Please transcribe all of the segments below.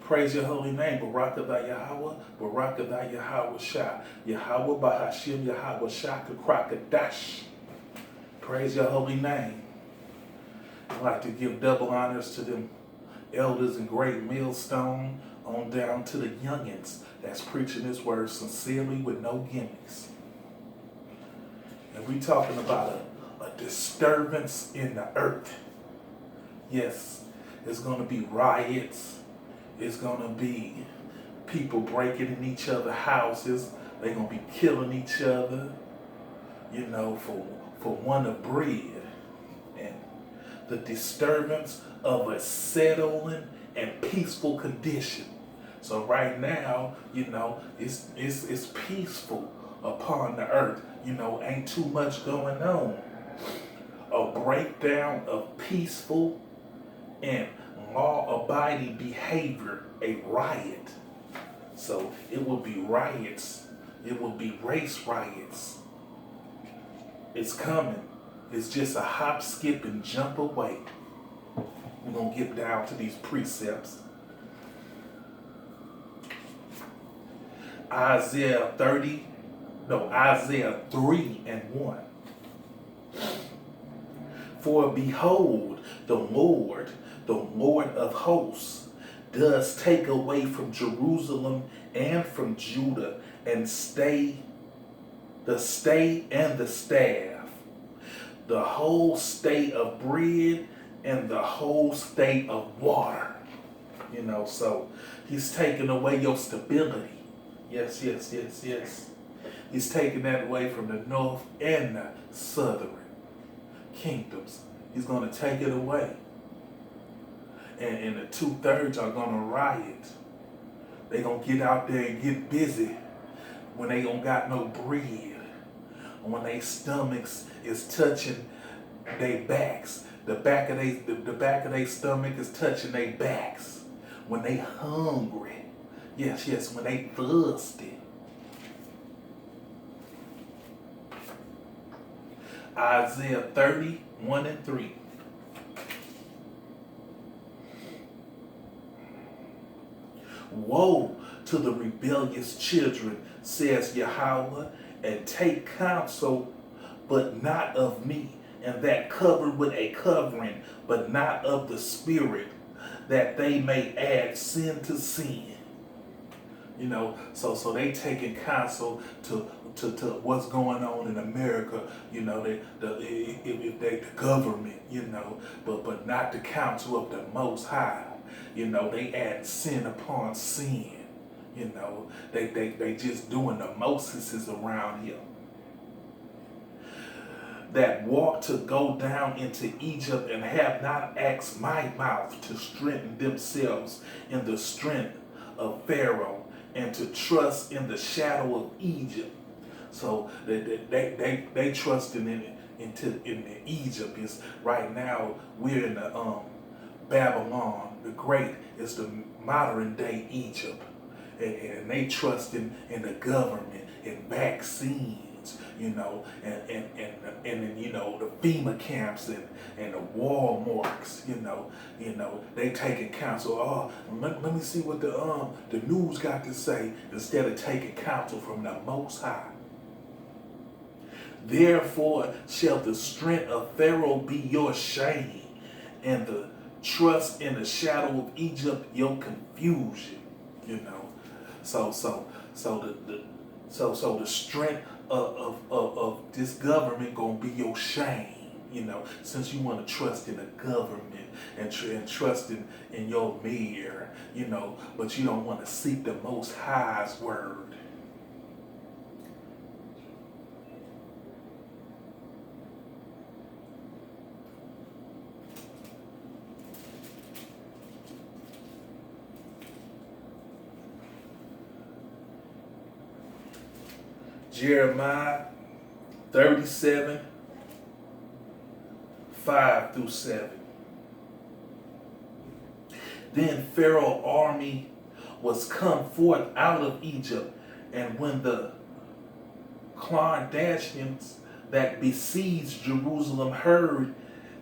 Praise your holy name. Barakatah Yahweh, Barakatah Yahweh Shah, Yahweh Bahashim, Yahweh Shaka Krakadash. Praise your holy name. I'd like to give double honors to them elders in Great Millstone on down to the youngins that's preaching this word sincerely with no gimmicks. And we talking about a disturbance in the earth. Yes, it's going to be riots. It's going to be people breaking in each other's houses. They're going to be killing each other, for one of bread. And the disturbance of a settling and peaceful condition. So right now, it's peaceful upon the earth. Ain't too much going on. A breakdown of peaceful and law-abiding behavior, a riot. So it will be riots. It will be race riots. It's coming. It's just a hop, skip, and jump away. We're going to get down to these precepts. Isaiah 3 and 1. For behold, the Lord of hosts, does take away from Jerusalem and from Judah and the stay and the staff, the whole state of bread and the whole state of water. So he's taking away your stability. Yes. He's taking that away from the north and the southern kingdoms. He's going to take it away. And the 2/3 are going to riot. They're going to get out there and get busy when they don't got no bread. When their stomachs is touching their backs. The back of their stomach is touching their backs. When they hungry. Yes, when they thirsty. Isaiah 31 and 3. Woe to the rebellious children, says Yahweh, and take counsel, but not of me, and that covered with a covering, but not of the Spirit, that they may add sin to sin. So they taking counsel to what's going on in America, the government, but not the counsel of the Most High. They add sin upon sin. They just doing the Moseses around here. That walk to go down into Egypt and have not asked my mouth to strengthen themselves in the strength of Pharaoh and to trust in the shadow of Egypt. So they trusting in Egypt. Is right now we're in the Babylon the Great. Is the modern day Egypt, and they trusting in the government and vaccines, and the FEMA camps and the Walmarts, they taking counsel. Oh, let me see what the news got to say, instead of taking counsel from the Most High. Therefore shall the strength of Pharaoh be your shame, and the trust in the shadow of Egypt your confusion. So the strength of this government gonna be your shame. Since you want to trust in the government and trust in your mayor, but you don't want to seek the Most High's word. Jeremiah 37, 5 through 7. Then Pharaoh's army was come forth out of Egypt, and when the Clandestines that besieged Jerusalem heard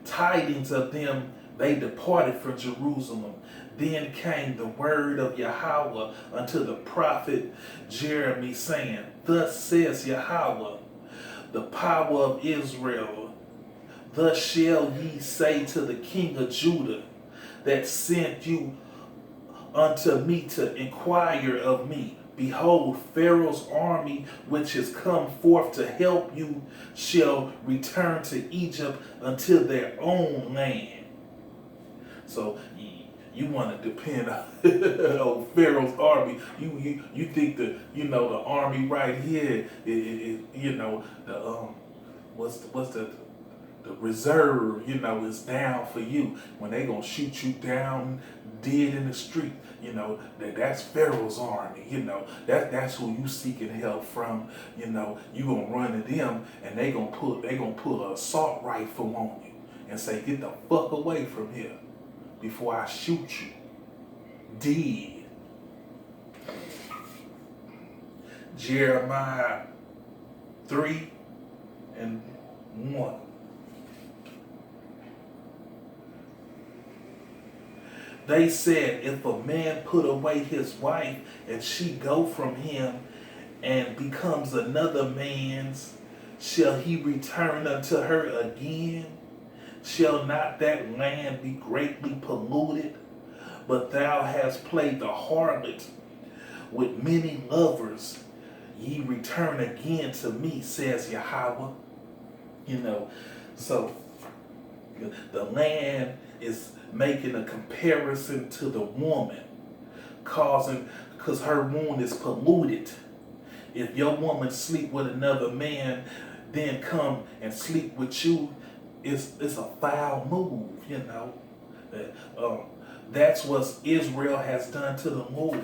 tidings of them they departed from Jerusalem. Then came the word of Yahweh unto the prophet Jeremy, saying, Thus says Yahweh, the power of Israel, thus shall ye say to the king of Judah, that sent you unto me to inquire of me. Behold, Pharaoh's army, which is come forth to help you, shall return to Egypt unto their own land. So you want to depend on Pharaoh's army. You think the the army right here, the what's the reserve, is down for you when they gonna shoot you down dead in the street. That's Pharaoh's army. That's who you seeking help from. You gonna run to them and they gonna put an assault rifle on you and say, get the fuck away from here before I shoot you dead. Jeremiah 3:1. They said, if a man put away his wife and she go from him and becomes another man's, shall he return unto her again? Shall not that land be greatly polluted? But thou hast played the harlot with many lovers. Ye return again to me, says Yahweh. So the land is making a comparison to the woman, because her womb is polluted. If your woman sleep with another man, then come and sleep with you, it's a foul move. That's what Israel has done to the Lord.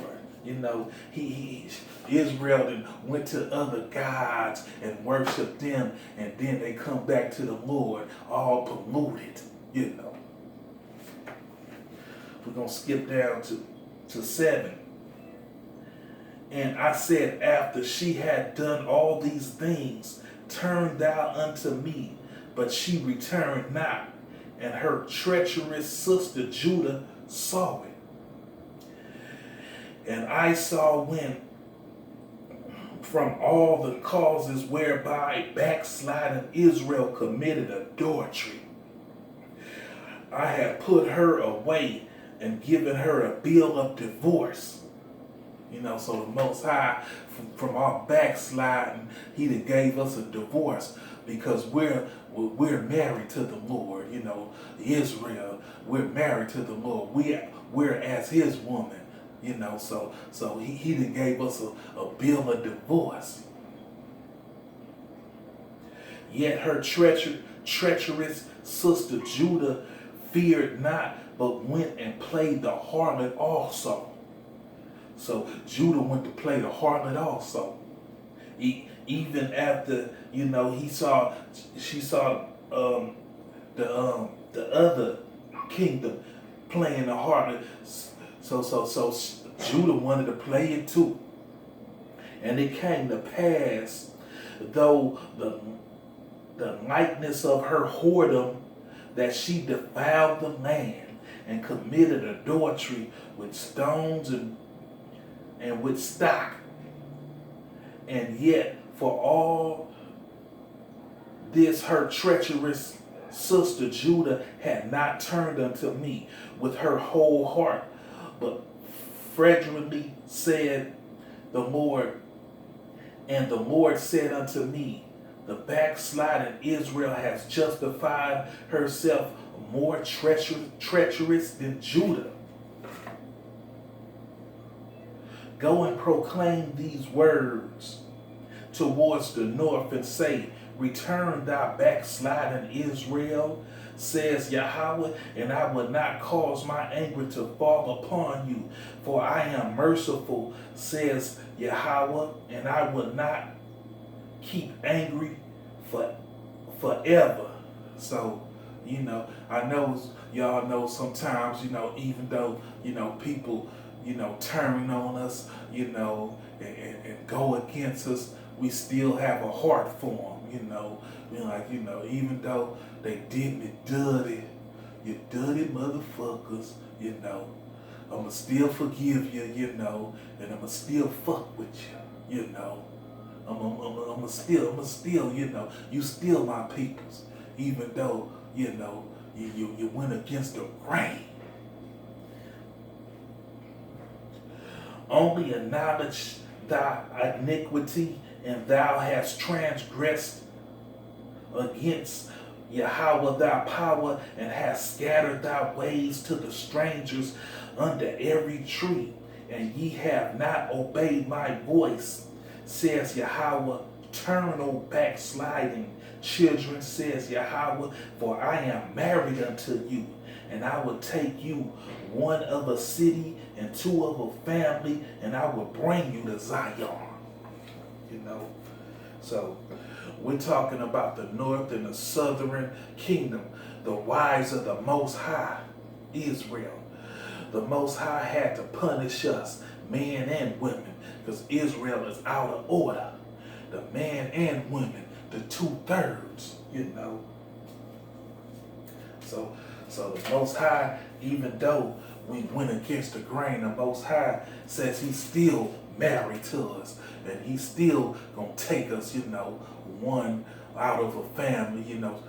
Israel then went to other gods and worshiped them, and then they come back to the Lord all polluted. We're going to skip down to 7. And I said, after she had done all these things, turn thou unto me. But she returned not, and her treacherous sister Judah saw it. And I saw when, from all the causes whereby backsliding Israel committed adultery, I have put her away and given her a bill of divorce. So the Most High, from our backsliding, He done gave us a divorce because we're married to the Lord. Israel, we're married to the Lord. We're as His woman. So he done gave us a bill of divorce. Yet her treacherous sister Judah feared not, but went and played the harlot also. So Judah went to play the harlot also. Even after she saw the other kingdom playing the harlot. So Judah wanted to play it too. And it came to pass, though the likeness of her whoredom, that she defiled the land and committed adultery with stones and with stock. And yet, for all this, her treacherous sister Judah had not turned unto me with her whole heart, but fragmently said the Lord. And the Lord said unto me, the backsliding Israel has justified herself more treacherous than Judah. Go and proclaim these words towards the north and say, return thou backsliding Israel, says Yahweh, and I will not cause my anger to fall upon you, for I am merciful, says Yahweh, and I will not keep angry forever. So, I know y'all know sometimes, even though, people, turn on us, and go against us, we still have a heart for them, even though they did me dirty, You dirty motherfuckers, you know. I'ma still forgive you, you know, and I'ma still fuck with you, you know. I'ma still, you know, you still my peoples, even though, you know, you went against the grain. Only acknowledge thy iniquity, and thou hast transgressed against Yahweh thy power, and hast scattered thy ways to the strangers under every tree, and ye have not obeyed my voice, says Yahweh. Turn, O backsliding children, says Yahweh, for I am married unto you, and I will take you one of a city and two of a family, and I will bring you to Zion. You know? So we're talking about the north and the southern kingdom, the wives of the Most High, Israel. The Most High had to punish us, men and women, because Israel is out of order. The man and women, the 2/3, you know. So the Most High, even though we went against the grain, the Most High says he's still married to us, and he's still gonna take us, you know, one out of a family, you know,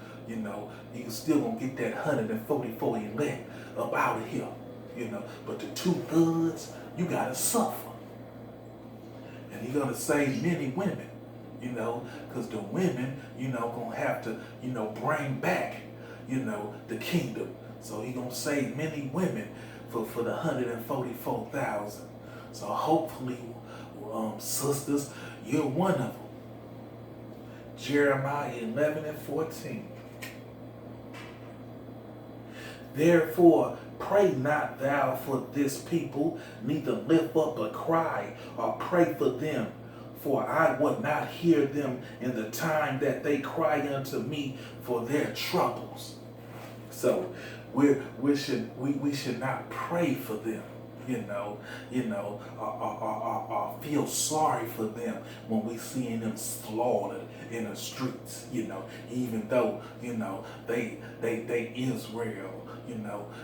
he's still gonna get that 144 elect up out of here, you know. But the 2/3, you gotta suffer. And he's gonna save many women, you know, because the women, you know, gonna have to, you know, bring back, you know, the kingdom. So he's gonna save many women for the 144,000. So hopefully, sisters, you're one of them. Jeremiah 11:14. Therefore, pray not thou for this people, neither lift up a cry or pray for them. For I would not hear them in the time that they cry unto me for their troubles. So we should not pray for them, or feel sorry for them when we seeing them slaughtered in the streets, even though, they Israel,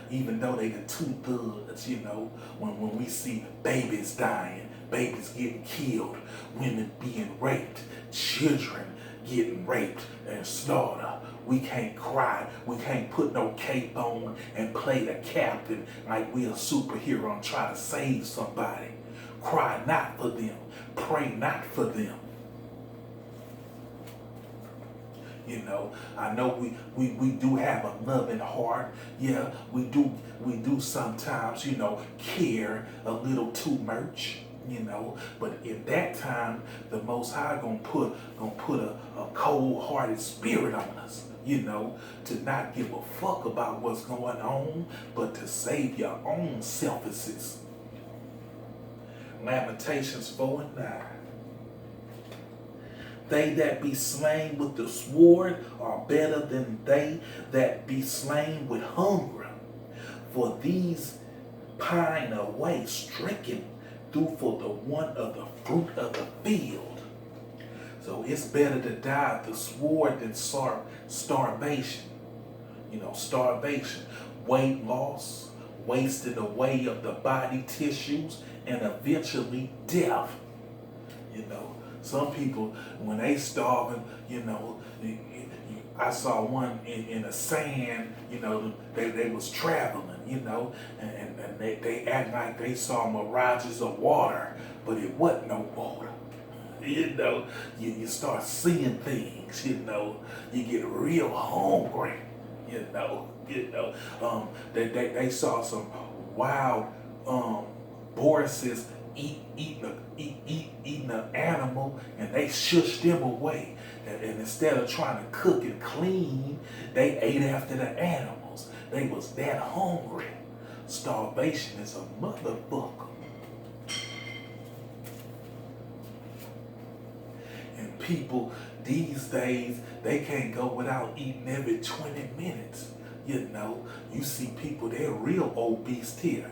even though they the 2/3, when we see babies dying, babies getting killed, women being raped, children getting raped and slaughtered. We can't cry. We can't put no cape on and play the captain like we a superhero and try to save somebody. Cry not for them. Pray not for them. I know we do have a loving heart. Yeah, we do sometimes, care a little too much. But in that time, the Most High gonna put a cold-hearted spirit on us, to not give a fuck about what's going on, but to save your own selfishness. Lamentations 4:9. They that be slain with the sword are better than they that be slain with hunger. For these pine away stricken through for the want of the fruit of the field. So it's better to die of the sword than starvation. Starvation, weight loss, wasting away of the body tissues, and eventually death. Some people, when they starving, I saw one in the sand, they was traveling, and they act like they saw mirages of water, but it wasn't no water. You start seeing things, you get real hungry, they saw some wild horses eating an animal, and they shushed them away. And instead of trying to cook and clean, they ate after the animals. They was that hungry. Starvation is a motherfucker. And people these days, they can't go without eating every 20 minutes. You see people, they're real obese here,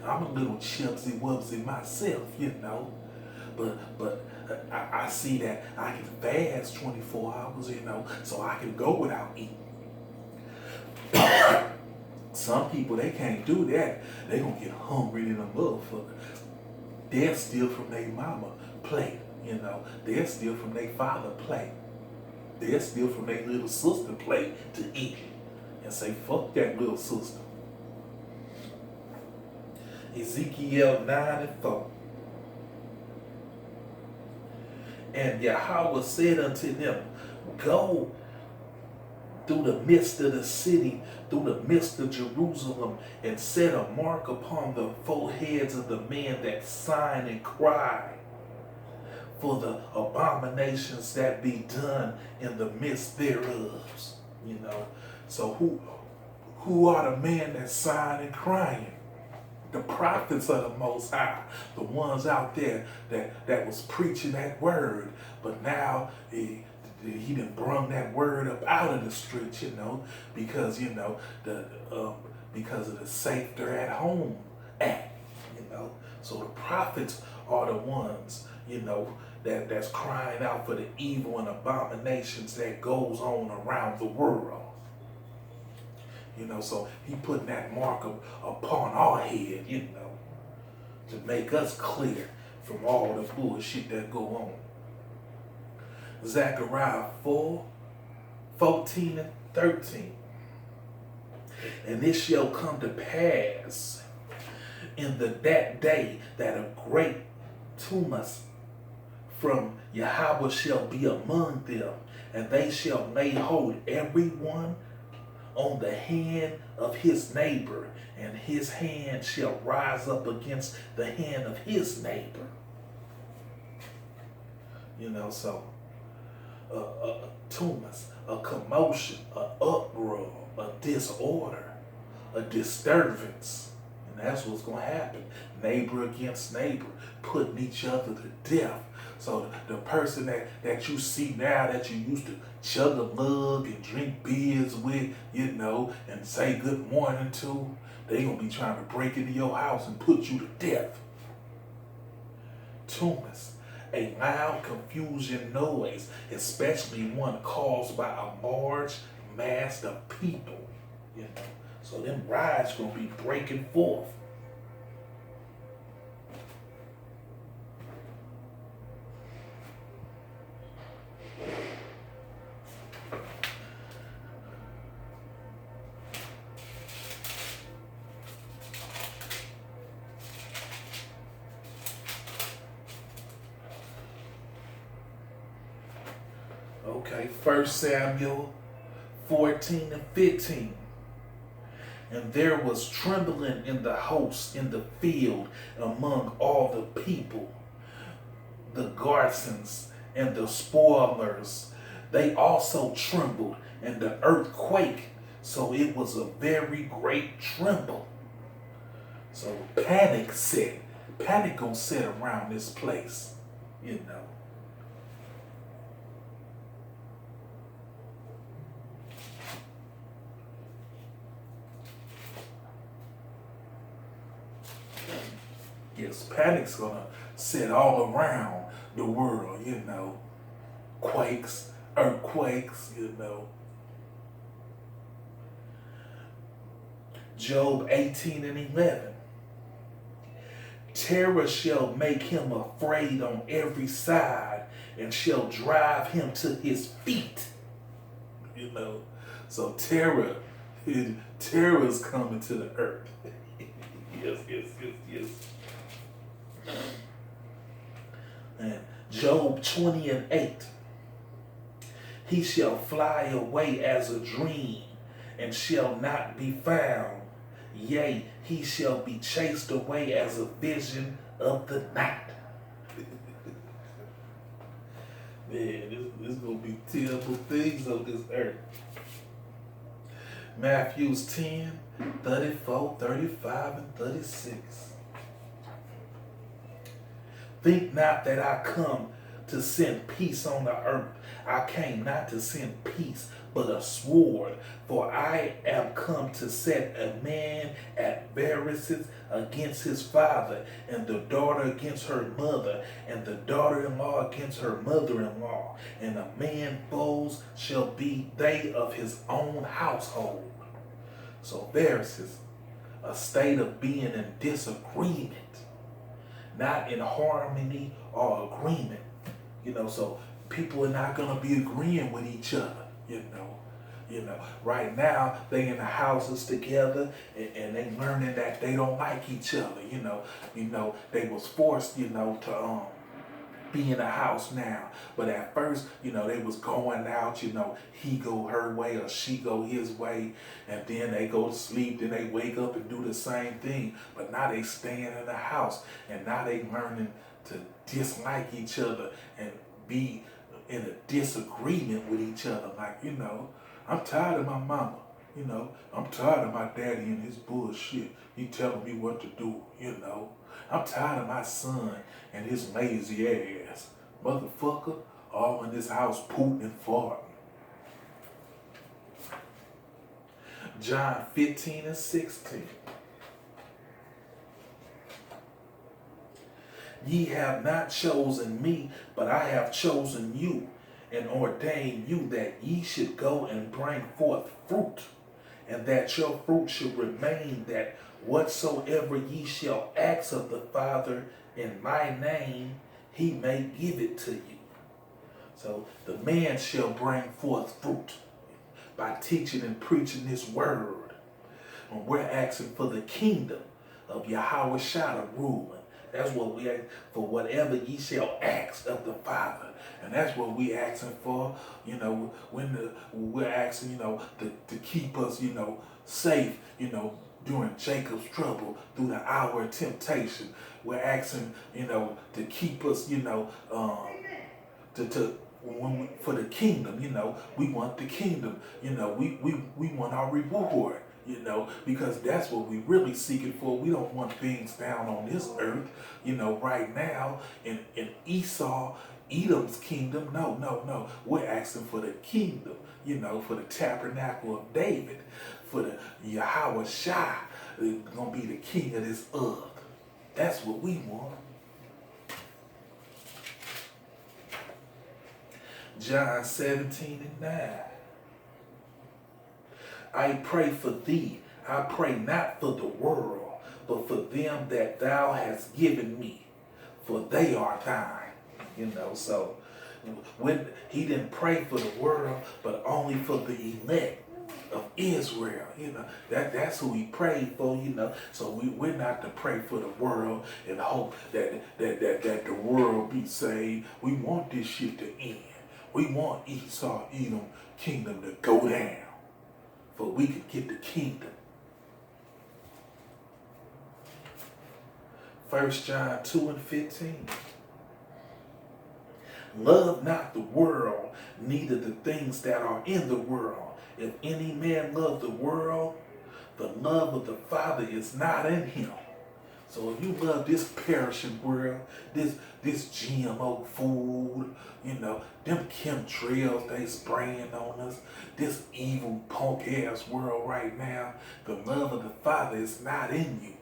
I'm a little chubsy wubsy myself, but I see that I can fast 24 hours, so I can go without eating. Some people, they can't do that. They gonna get hungry in a motherfucker. They'll steal from their mama plate, you know. They'll steal from their father plate. They'll steal from their little sister plate to eat. And say, fuck that little sister. Ezekiel 9:4. And Yahweh said unto them, go through the midst of the city, through the midst of Jerusalem, and set a mark upon the foreheads of the men that sign and cry for the abominations that be done in the midst thereof. You know, so who are the men that sign and crying? The prophets of the Most High, the ones out there that was preaching that word, but now he done brung that word up out of the streets, you know, because you know because of the Safer at Home Act, you know. So the prophets are the ones, you know, that's crying out for the evil and abominations that goes on around the world. You know, so he putting that mark upon our head, you know, to make us clear from all the bullshit that go on. Zechariah 4:14 and 13. And it shall come to pass in that day that a great tumult from Yahweh shall be among them, and they shall lay hold every one on the hand of his neighbor, and his hand shall rise up against the hand of his neighbor. You know, so a tumult, a commotion, an uproar, a disorder, a disturbance. And that's what's going to happen. Neighbor against neighbor, putting each other to death. So the person that you see now that you used to chug a mug and drink beers with, you know, and say good morning to, they going to be trying to break into your house and put you to death. Tumult, a loud confusion noise, especially one caused by a large mass of people, you know. So them riots going to be breaking forth. Okay, 1 Samuel 14 and 15. And there was trembling in the host in the field among all the people, the garrisons and the spoilers. They also trembled, and the earth quaked, so it was a very great tremble. So panic gonna set around this place, you know. Yes, panic's gonna set all around the world, you know. Quakes, earthquakes, you know. Job 18 and 11. Terror shall make him afraid on every side, and shall drive him to his feet. You know, so terror is coming to the earth. Yes. And Job 20 and 8. He shall fly away as a dream, and shall not be found. Yea, he shall be chased away as a vision of the night. Man, this gonna be terrible things on this earth. Matthew 10, 34, 35, and 36. Think not that I come to send peace on the earth. I came not to send peace, but a sword. For I am come to set a man at variance against his father, and the daughter against her mother, and the daughter-in-law against her mother-in-law. And a man's foes shall be they of his own household. So there's a state of being in disagreement, not in harmony or agreement. So people are not gonna be agreeing with each other. Right now they in the houses together and they learning that they don't like each other. They was forced, to be in the house now. But at first, they was going out, he go her way or she go his way, and then they go to sleep, then they wake up and do the same thing. But now they staying in the house, and now they learning to dislike each other and be in a disagreement with each other. Like, I'm tired of my mama. I'm tired of my daddy and his bullshit. He telling me what to do, I'm tired of my son and his lazy ass. Motherfucker, all in this house pooting and farting. John 15:16. Ye have not chosen me, but I have chosen you and ordained you that ye should go and bring forth fruit, and that your fruit should remain, that whatsoever ye shall ask of the Father in my name, he may give it to you. So the man shall bring forth fruit by teaching and preaching this word. And we're asking for the kingdom of Yahweh Shah ruling. That's what we ask for, whatever ye shall ask of the Father. And that's what we asking for, when we're asking, to keep us, safe, during Jacob's trouble, through the hour of temptation. We're asking, to keep us, for the kingdom, we want the kingdom, we want our reward. Because that's what we really seeking for. We don't want things down on this earth, right now in Esau, Edom's kingdom. No. We're asking for the kingdom, for the tabernacle of David, for the Yahweh Shah, gonna be the king of this earth. That's what we want. John 17:9. I pray for thee. I pray not for the world, but for them that thou hast given me, for they are thine. So when he didn't pray for the world, but only for the elect of Israel. That's who he prayed for. So we're not to pray for the world and hope that the world be saved. We want this shit to end. We want Esau, Edom kingdom to go down, for we could get the kingdom. 1 John 2:15. Love not the world, neither the things that are in the world. If any man love the world, the love of the Father is not in him. So if you love this perishing world, this GMO food, them chemtrails they spraying on us, this evil punk ass world right now, the love of the Father is not in you.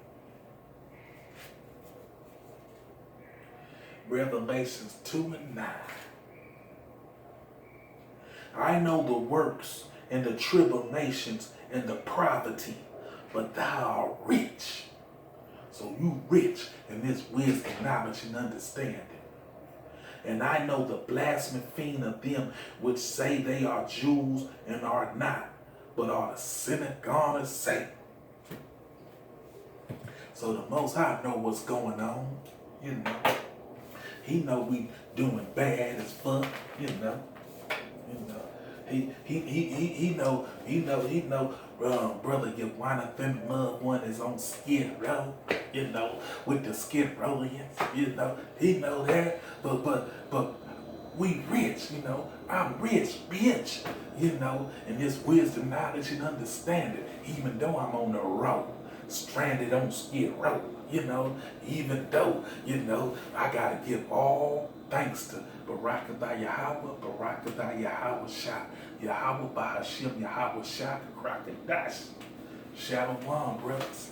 Revelations 2:9. I know the works and the tribulations and the poverty, but thou art rich. So you rich in this wisdom, knowledge, and understanding. And I know the blasphemy of them which say they are Jews and are not, but are the synagogue of Satan. So the Most High know what's going on, He know we doing bad as fuck, He know, brother, your Jonathan loved one is on Skid Row, with the Skid Rowians, he know that, but we rich, I'm rich, bitch, and this wisdom, knowledge, and understanding, even though I'm on the road, stranded on Skid Row, even though, I gotta give all thanks to Barakatah Yahweh, Barakatah Yahweh Shah, Yahweh Bahashim, Yahweh Shah, Krakadash. Shalom, brothers.